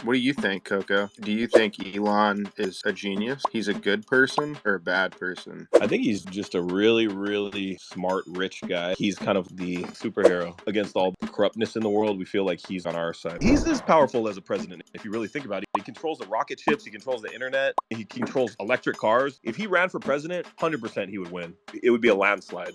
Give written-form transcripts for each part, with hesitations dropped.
What do you think, Coco? Do you think Elon is a genius? He's a good person or a bad person? I think he's just a really, really smart, rich guy. He's kind of the superhero against all the corruptness in the world. We feel like he's on our side. He's as powerful as a president, if you really think about it. He controls the rocket ships, he controls the internet, he controls electric cars. If he ran for president, 100% he would win. It would be a landslide.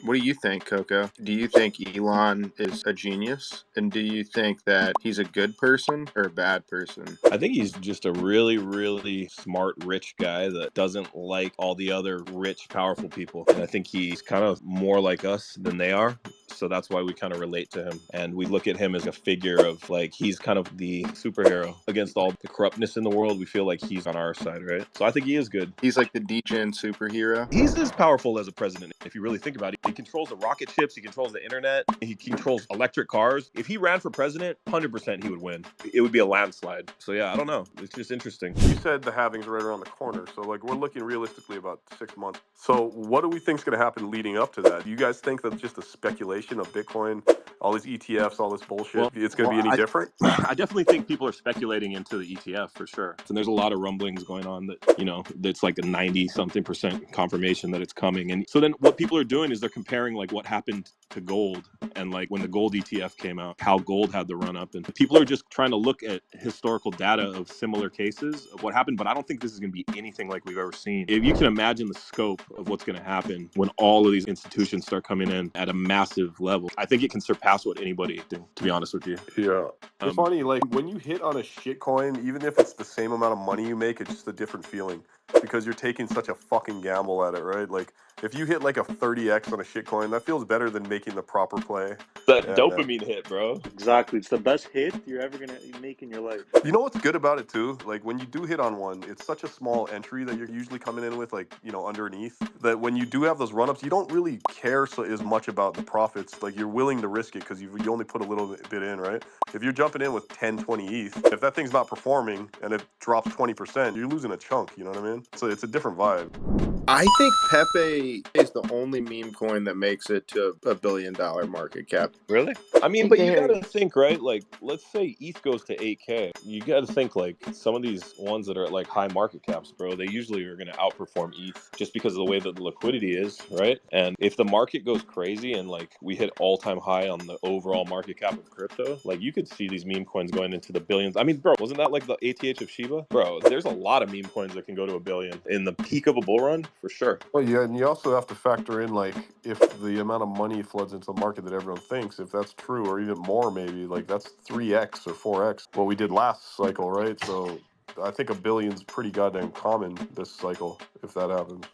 What do you think, Coco? Do you think Elon is a genius? And do you think that he's a good person or a bad person? I think he's just a really, really smart, rich guy that doesn't like all the other rich, powerful people. And I think he's kind of more like us than they are. So that's why we kind of relate to him. And we look at him as a figure of like, he's kind of the superhero against all the corruptness in the world. We feel like he's on our side, right? So I think he is good. He's like the degen superhero. He's as powerful as a president, if you really think about it. He controls the rocket ships, he controls the internet, he controls electric cars. If he ran for president, 100% he would win. It would be a landslide. So yeah, I don't know. It's just interesting. You said the halvings are right around the corner. So like we're looking realistically about 6 months. So what do we think is going to happen leading up to that? Do you guys think that's just a speculation of Bitcoin, all these ETFs, all this bullshit? Well, it's going to be any different? I definitely think people are speculating into the ETF for sure. And there's a lot of rumblings going on that, that's like a 90-something% confirmation that it's coming. And so then what people are doing is they're comparing like what happened to gold and like when the gold ETF came out, how gold had the run up. And people are just trying to look at historical data of similar cases of what happened. But I don't think this is going to be anything like we've ever seen. If you can imagine the scope of what's going to happen when all of these institutions start coming in at a massive level, I think it can surpass what anybody did, to be honest with you. Yeah. It's funny, like when you hit on a shit coin, even if it's the same amount of money you make, it's just a different feeling because you're taking such a fucking gamble at it, right? Like if you hit like a 30x on a shit coin, that feels better than making the proper play. That dopamine hit, bro. Exactly. It's the best hit you're ever going to make in your life. You know what's good about it too? Like when you do hit on one, it's such a small entry that you're usually coming in with like, underneath, that when you do have those run-ups, you don't really care as much about the profits. Like you're willing to risk it because you only put a little bit in, right? If you're jumping in with 10, 20 ETH, if that thing's not performing and it drops 20%, you're losing a chunk, you know what I mean? So it's a different vibe. I think Pepe is the only meme coin that makes it to $1 billion market cap. Really? I mean, but you gotta think, right? Like, let's say ETH goes to 8K. You gotta think, like, some of these ones that are at, like, high market caps, bro, they usually are gonna outperform ETH just because of the way that the liquidity is, right? And if the market goes crazy and, like, we hit all-time high on the overall market cap of crypto, like, you could see these meme coins going into the billions. I mean, bro, wasn't that, like, the ATH of Shiba? Bro, there's a lot of meme coins that can go to $1 billion in the peak of a bull run. For sure. Well, yeah, and you also have to factor in, like, if the amount of money floods into the market that everyone thinks, if that's true, or even more, maybe, like, that's 3x or 4x what we did last cycle, right? So I think $1 billion's pretty goddamn common this cycle, if that happens.